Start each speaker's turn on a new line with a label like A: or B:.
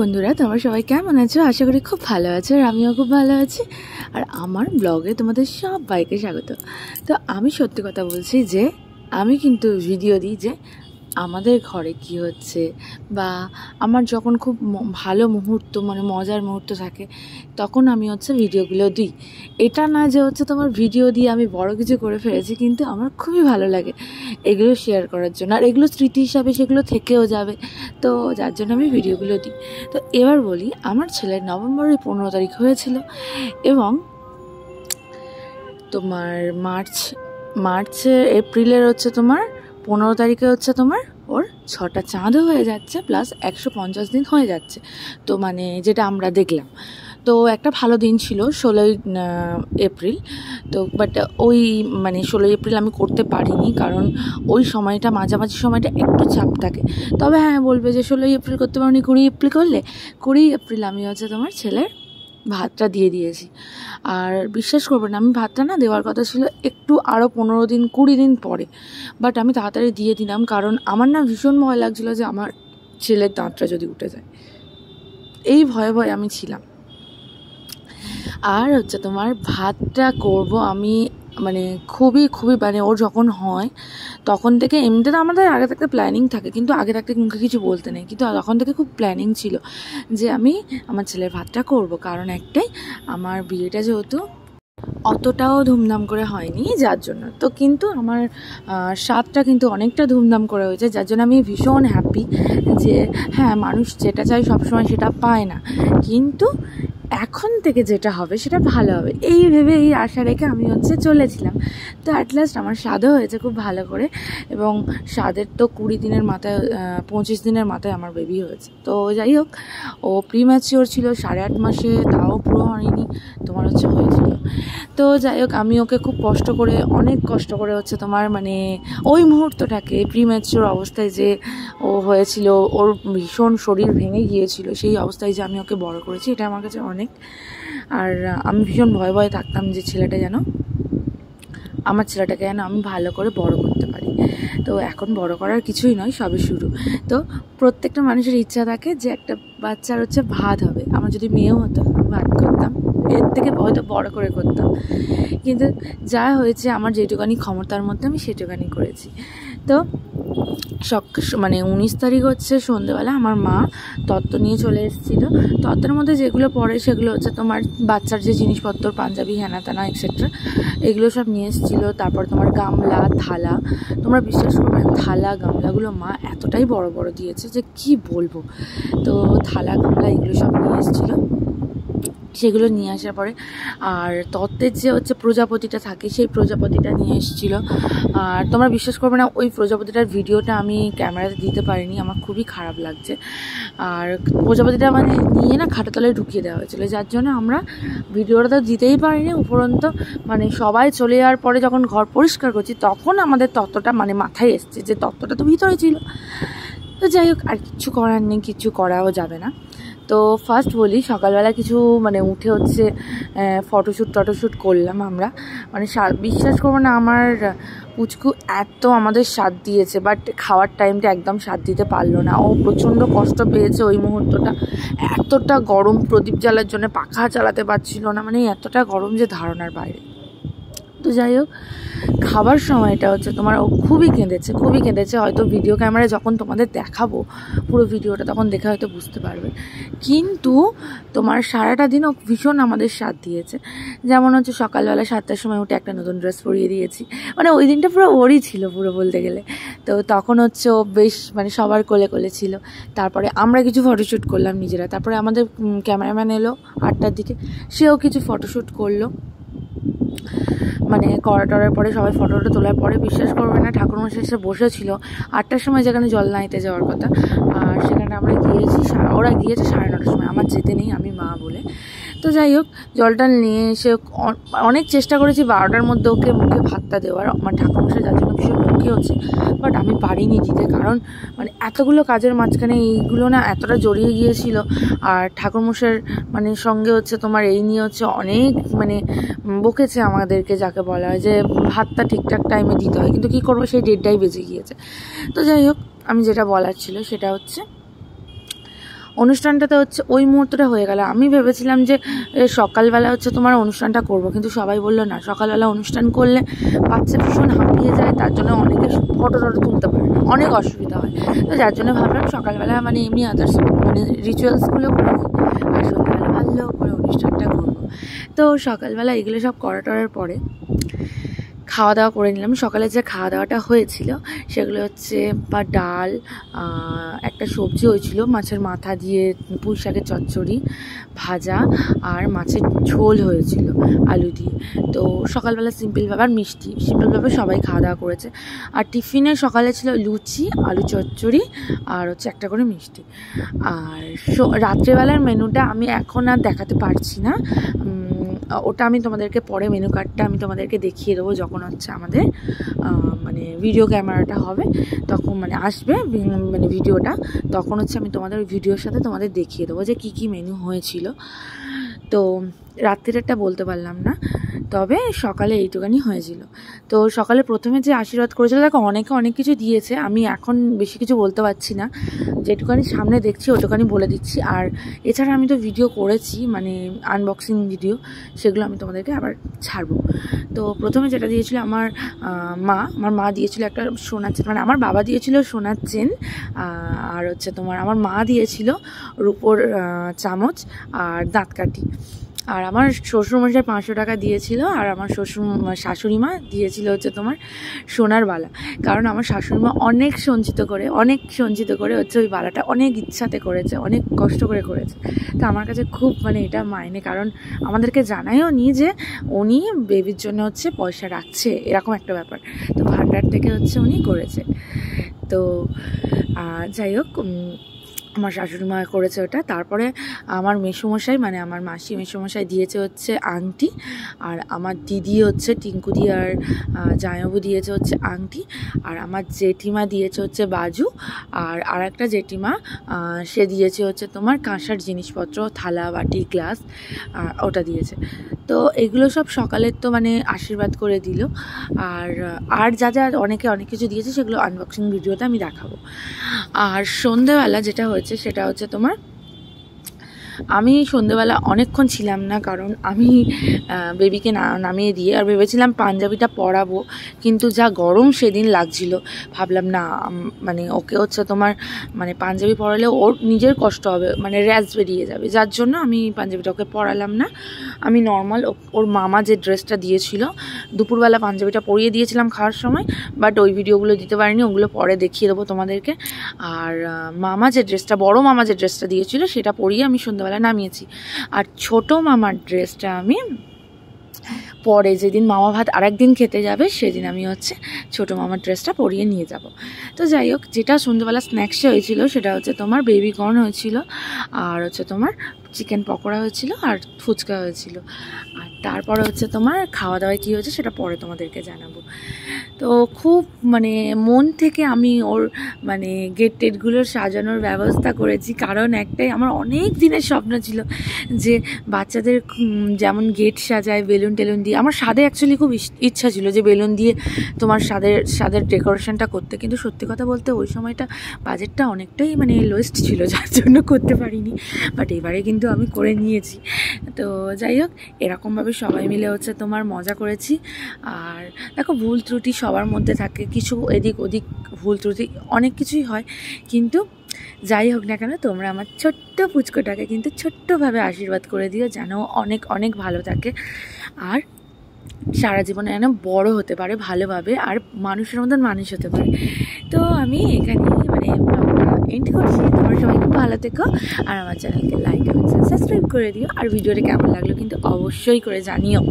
A: বন্ধুরা, তোমরা সবাই কেমন আছো? আশা করি খুব ভালো আছো, আর আমিও খুব ভালো আছি। আর আমার ব্লগে তোমাদের সবাইকে স্বাগত। তো আমি সত্যি কথা বলছি যে আমি কিন্তু ভিডিও দিই যে আমাদের ঘরে কি হচ্ছে, বা আমার যখন খুব ভালো মুহূর্ত মানে মজার মুহূর্ত থাকে তখন আমি ভিডিওগুলো দিই। এটা না যে তোমার ভিডিও দিয়ে আমি বড় কিছু করে ফেলেছি, কিন্তু আমার খুবই ভালো লাগে এগুলো শেয়ার করার জন্য, আর এগুলো স্মৃতি হিসাবে সেগুলো থেকেও যাবে, তো যার জন্য আমি ভিডিওগুলো দিই। তো এবার বলি, আমার ছেলের নভেম্বরের 15 তারিখ হয়েছিল, এবং তোমার এপ্রিলের তোমার 15 তারিখে তোমার ওর 6টা চাঁদও হয়ে যাচ্ছে, প্লাস 150 দিন হয়ে যাচ্ছে। তো মানে যেটা আমরা দেখলাম, তো একটা ভালো দিন ছিল 16ই এপ্রিল। তো বাট ওই মানে 16ই এপ্রিল আমি করতে পারিনি, কারণ ওই সময়টা মাঝামাঝি সময়টা একটু চাপ থাকে। তবে হ্যাঁ, বলবে যে 16ই এপ্রিল করতে পারিনি, 20 এপ্রিল করলে। 20 এপ্রিল আমি তোমার ছেলের ভাতটা দিয়ে দিয়েছি। আর বিশ্বাস করবে না, আমি ভাতটা না দেওয়ার কথা ছিল একটু আরও 15 দিন 20 দিন পরে, বাট আমি তাড়াতাড়ি দিয়ে দিলাম, কারণ আমার না ভীষণ ভয় লাগছিলো যে আমার ছেলের দাঁতটা যদি উঠে যায়, এই ভয়ে ভয়ে আমি ছিলাম। আর তোমার ভাতটা করব আমি মানে খুবই মানে ওর যখন হয় তখন থেকে, এমনিতে তো আমাদের আগে থাকতে প্ল্যানিং থাকে, কিন্তু আগে থাকতে মুখে কিছু বলতে নেই, কিন্তু তখন থেকে খুব প্ল্যানিং ছিল যে আমি আমার ছেলের ভাতটা করব। কারণ একটাই, আমার বিয়েটা যেহেতু অতটাও ধুমধাম করে হয়নি, যার জন্য তো কিন্তু আমার স্বাদটা কিন্তু অনেকটা ধুমধাম করে হয়েছে, যার জন্য আমি ভীষণ হ্যাপি যে হ্যাঁ, মানুষ যেটা চায় সবসময় সেটা পায় না, কিন্তু এখন থেকে যেটা হবে সেটা ভালো হবে, এই ভেবে এই আশা রেখে আমি চলেছিলাম। তো অ্যাটলাস্ট আমার স্বাদও হয়েছে খুব ভালো করে, এবং স্বাদের তো 20 দিনের মাথায় 25 দিনের মাথায় আমার বেবি হয়েছে। তো যাই হোক, ও প্রিম্যাচিওর ছিল 8.5 মাসে, তাও পুরো হয়নি, তোমার হয়েছিল। তো যাই হোক, আমি ওকে খুব কষ্ট করে, অনেক কষ্ট করে তোমার মানে ওই মুহূর্তটাকে, প্রিম্যাচিওর অবস্থায় যে ও হয়েছিল, ওর ভীষণ শরীর ভেঙে গিয়েছিল, সেই অবস্থায় যে আমি ওকে বড় করেছি, এটা আমার কাছে অনেক। আর আমি ভীষণ ভয়ে থাকতাম যে আমার ছেলেটাকে যেন আমি ভালো করে বড় করতে পারি। তো এখন বড় করার কিছুই নয়, সবে শুরু। তো প্রত্যেকটা মানুষের ইচ্ছা থাকে যে একটা বাচ্চার ভাত হবে। আমার যদি মেয়েও হতো, ভাত করতাম, এর থেকে হয়তো বড় করে করতাম, কিন্তু যা হয়েছে আমার যেটুকানি ক্ষমতার মধ্যে আমি সেটুকানি করেছি। তো মানে 19 তারিখ সন্ধ্যেবেলা আমার মা তত্ত্ব নিয়ে চলে এসেছিলো। তত্ত্বের মধ্যে যেগুলো পড়ে সেগুলো তোমার বাচ্চার যে জিনিসপত্র, পাঞ্জাবি, হ্যানা ত্যানা এক্সেট্রা, এগুলো সব নিয়ে এসেছিলো। তারপর তোমার গামলা, থালা, তোমরা বিশ্বাস করবে না, থালা গামলাগুলো মা এতটাই বড় বড় দিয়েছে যে কি বলবো। তো থালা গামলা এগুলো সব নিয়ে এসেছিলো। সেগুলো নিয়ে আসার পরে, আর তত্ত্বের যে প্রজাপতিটা থাকে, সেই প্রজাপতিটা নিয়ে এসেছিলো। আর তোমরা বিশ্বাস করবে না, ওই প্রজাপতিটার ভিডিওটা আমি ক্যামেরাতে দিতে পারিনি, আমার খুবই খারাপ লাগছে। আর প্রজাপতিটা মানে নিয়ে না খাটের ঢুকিয়ে দেওয়া হয়েছিলো, যার জন্য আমরা ভিডিওটা তো দিতেই পারিনি। উপরন্ত মানে সবাই চলে যাওয়ার পরে যখন ঘর পরিষ্কার করছি, তখন আমাদের তত্ত্বটা মানে মাথায় এসছে যে তত্ত্বটা তো ভিতরে ছিল। তো যাই হোক, আর কিচ্ছু করার নেই, কিচ্ছু করাও যাবে না। তো ফার্স্ট বলি, সকালবেলা কিছু মানে উঠে ফটোশ্যুট করলাম আমরা। মানে বিশ্বাস করবো না, আমার পুচকু এত আমাদের স্বাদ দিয়েছে, বাট খাওয়ার টাইমটা একদম স্বাদ দিতে পারলো না। ও প্রচণ্ড কষ্ট পেয়েছে ওই মুহূর্তটা। এতটা গরম, প্রদীপ জ্বালার জন্য পাখা চালাতে পারছিল না, মানে এতটা গরম যে ধারণার বাইরে। তো যাই হোক, খাবার সময়টা তোমার ও খুবই কেঁদেছে। হয়তো ভিডিও ক্যামেরায় যখন তোমাদের দেখাবো পুরো ভিডিওটা, তখন দেখে হয়তো বুঝতে পারবে। কিন্তু তোমার সারাটা দিন ও ভীষণ আমাদের সাথ দিয়েছে। যেমন সকালবেলা 7টার সময় উঠে একটা নতুন ড্রেস পরিয়ে দিয়েছি, মানে ওই দিনটা পুরো ওরই ছিল পুরো বলতে গেলে। তো তখন ও বেশ মানে সবার কোলে ছিল। তারপরে আমরা কিছু ফটোশ্যুট করলাম নিজেরা। তারপরে আমাদের ক্যামেরাম্যান এলো 8টার দিকে, সেও কিছু ফটোশ্যুট করলো। মানে করার পরে সবাই ফটোটা তোলার পরে, বিশ্বাস করবে না, ঠাকুরমশাই এসে বসেছিল 8টার সময়, যেখানে জল নাইতে যাওয়ার কথা, আর সেখানে আমরা গিয়েছি, ওরা গিয়েছে 9:30টার সময়, আমার যেতে নেই, আমি মা বলে। তো যাই হোক, জলটা নিয়ে এসে অনেক চেষ্টা করেছি 12টার মধ্যে ওকে মুখে ভাতটা দেওয়ার, আমার ঠাকুরমশাই যার জন্য ভীষণ মুখে হচ্ছে, বাট আমি পারিনি দিতে, কারণ মানে এতগুলো কাজের মাঝখানে এইগুলো না এতটা জড়িয়ে গিয়েছিল। আর ঠাকুরমশাইয়ের মানে সঙ্গে তোমার এই নিয়ে অনেক মানে বকেছে আমাদেরকে, যাকে বলা হয় যে ভাতটা ঠিকঠাক টাইমে দিতে হয়, কিন্তু কী করবো, সেই ডেটটাই বেজে গিয়েছে। তো যাই হোক, আমি যেটা বলার ছিল সেটা অনুষ্ঠানটাতে হচ্ছে ওই মুহূর্তটা হয়ে গেল। আমি ভেবেছিলাম যে সকালবেলা হচ্ছে তোমার অনুষ্ঠানটা করব, কিন্তু সবাই বললো না, সকালবেলা অনুষ্ঠান করলে বাচ্চা ভীষণ হাঁপিয়ে যায়, তার জন্য অনেকে ফটো তুলতে পারে না, অনেক অসুবিধা হয়। তো যার জন্য ভাবলাম সকালবেলা মানে এমনি আদার্স মানে রিচুয়ালসগুলো করে নিই, আর সন্ধ্যাবেলা ভালো করে অনুষ্ঠানটা করবো। তো সকালবেলা এগুলো সব করার পরে খাওয়া দাওয়া করে নিলাম। সকালে যে খাওয়া দাওয়াটা হয়েছিল সেগুলো হচ্ছে বা ডাল, একটা সবজি হয়েছিল মাছের মাথা দিয়ে, পুঁই শাকের চচ্চড়ি, ভাজা, আর মাছের ঝোল হয়েছিল আলু দিয়ে। তো সকালবেলা সিম্পলভাবে, আর মিষ্টি, সিম্পলভাবে সবাই খাওয়া দাওয়া করেছে। আর টিফিনে সকালে ছিল লুচি, আলু চচ্চড়ি, আর হচ্ছে একটা করে মিষ্টি। আর রাত্রেবেলার মেনুটা আমি এখন আর দেখাতে পারছি না, ওটা আমি তোমাদেরকে পরে মেনু কার্ডটা আমি তোমাদেরকে দেখিয়ে দেবো, যখন হচ্ছে আমাদের মানে ভিডিও ক্যামেরাটা হবে তখন, মানে আসবে মানে ভিডিওটা, তখন হচ্ছে আমি তোমাদের ওই ভিডিওর সাথে তোমাদের দেখিয়ে দেবো যে কী মেনু হয়েছিল। তো রাত্রিটা বলতে পারলাম না, তবে সকালে এইটুখানি হয়েছিল। তো সকালে প্রথমে যে আশীর্বাদ করেছিল, দেখো অনেকে অনেক কিছু দিয়েছে, আমি এখন বেশি কিছু বলতে পারছি না, যেটুখানি সামনে দেখছি ওটুখানি বলে দিচ্ছি। আর এছাড়া আমি তো ভিডিও করেছি, মানে আনবক্সিং ভিডিও, সেগুলো আমি তোমাদেরকে আবার ছাড়বো। তো প্রথমে যেটা দিয়েছিল আমার মা দিয়েছিল একটা সোনার চেন, মানে আমার বাবা দিয়েছিল সোনার চেন, আর হচ্ছে তোমার আমার মা দিয়েছিল রূপোর চামচ আর দাঁতকাঠি। আর আমার শ্বশুরমশাই 500 টাকা দিয়েছিল, আর আমার শাশুড়ি মা দিয়েছিল হচ্ছে তোমার সোনার বালা। কারণ আমার শাশুড়ি মা অনেক সঞ্চিত করে হচ্ছে ওই বালাটা অনেক ইচ্ছাতে করেছে, অনেক কষ্ট করে করেছে। তো আমার কাছে খুব মানে এটা মাইনে, কারণ আমাদেরকে জানাইও নি যে উনি বেবির জন্য হচ্ছে পয়সা রাখছে, এরকম একটা ব্যাপার। তো ভান্ডার থেকে হচ্ছে উনি করেছে। তো যাই হোক, আমার শাশুড়ি মা করেছে ওটা। তারপরে আমার মেসোমশাই, মানে আমার মাসি মেসোমশাই দিয়েছে হচ্ছে আংটি, আর আমার দিদি হচ্ছে টিঙ্কুদি আর জামাইবাবু দিয়েছে হচ্ছে আংটি, আর আমার জেঠিমা দিয়েছে হচ্ছে বাজু, আর একটা জেঠিমা সে দিয়েছে হচ্ছে তোমার কাঁসার জিনিসপত্র, থালা বাটি গ্লাস, ওটা দিয়েছে। তো এগুলো সব সকালের তো মানে আশীর্বাদ করে দিল। আর যা অনেকে অনেক কিছু দিয়েছে সেগুলো আনবক্সিং ভিডিওতে আমি দেখাবো। আর সন্ধ্যেবেলা যেটা হয়েছে সেটা হচ্ছে তোমার, আমি সন্ধ্যেবেলা অনেকক্ষণ ছিলাম না, কারণ আমি বেবিকে নামিয়ে দিয়ে আর ভেবেছিলাম পাঞ্জাবিটা পরাবো, কিন্তু যা গরম সেদিন লাগছিল, ভাবলাম না মানে ওকে হচ্ছে তোমার মানে পাঞ্জাবি পরালে ওর নিজের কষ্ট হবে, মানে র্যাশ বেরিয়ে যাবে, যার জন্য আমি পাঞ্জাবিটা ওকে পরালাম না। আমি নর্মাল ওর মামা যে ড্রেসটা দিয়েছিল, দুপুরবেলা পাঞ্জাবিটা পরিয়ে দিয়েছিলাম খাওয়ার সময়, বাট ওই ভিডিওগুলো দিতে পারিনি, ওগুলো পরে দেখিয়ে দেবো তোমাদেরকে। আর বড় মামা যে ড্রেসটা দিয়েছিল সেটা পরিয়ে আমি সন্ধ্যাবেলা নামিয়েছি। আর ছোট মামার ড্রেসটা আমি পরে, যেদিন মামা ভাত আরেকদিন খেতে যাবে সেদিন আমি হচ্ছে ছোট মামার ড্রেসটা পরিয়ে নিয়ে যাব। তো যাই হোক, যেটা সন্ধ্যাবেলা স্ন্যাক্সে হয়েছিল সেটা হচ্ছে তোমার বেবি কর্ন হয়েছিল, আর হচ্ছে তোমার চিকেন পকোড়া হয়েছিল, আর ফুচকা হয়েছিল। আর তারপরে হচ্ছে তোমার খাওয়া দাওয়ায় কী হয়েছে সেটা পরে তোমাদেরকে জানাবো। তো খুব মানে মন থেকে আমি ওর মানে গেট টেটগুলোর সাজানোর ব্যবস্থা করেছি, কারণ একটাই আমার অনেক দিনের স্বপ্ন ছিল যে বাচ্চাদের যেমন গেট সাজায় বেলুন টেলুন দিয়ে, আমার স্বাদে অ্যাকচুয়ালি খুব ইচ্ছা ছিল যে বেলুন দিয়ে তোমার স্বাদের ডেকোরেশনটা করতে, কিন্তু সত্যি কথা বলতে ওই সময়টা বাজেটটা অনেকটাই মানে লোয়েস্ট ছিল, যার জন্য করতে পারিনি। বাট এবারে কিন্তু আমি করে নিয়েছি। তো যাই হোক, এরকমভাবে সবাই মিলে হচ্ছে তোমার মজা করেছি। আর দেখো, ভুল ত্রুটি সবার মধ্যে থাকে, কিছু এদিক ওদিক ভুল ত্রুটি অনেক কিছুই হয়, কিন্তু যাই হোক না কেন, তোমরা আমার ছোট্ট পুচকোটাকে কিন্তু ছোট্টভাবে আশীর্বাদ করে দিও, যেন অনেক অনেক ভালো থাকে, আর সারা জীবনে যেন বড় হতে পারে ভালোভাবে, আর মানুষের মতন মানুষ হতে পারে। তো আমি এখানে মানে এন্ড করছি। তোমরা সবাই খুব ভালো থেকো, আর আমার চ্যানেলকে লাইক এবং সাবস্ক্রাইব করে দিও, আর ভিডিওটা কেমন লাগলো কিন্তু অবশ্যই করে জানিও।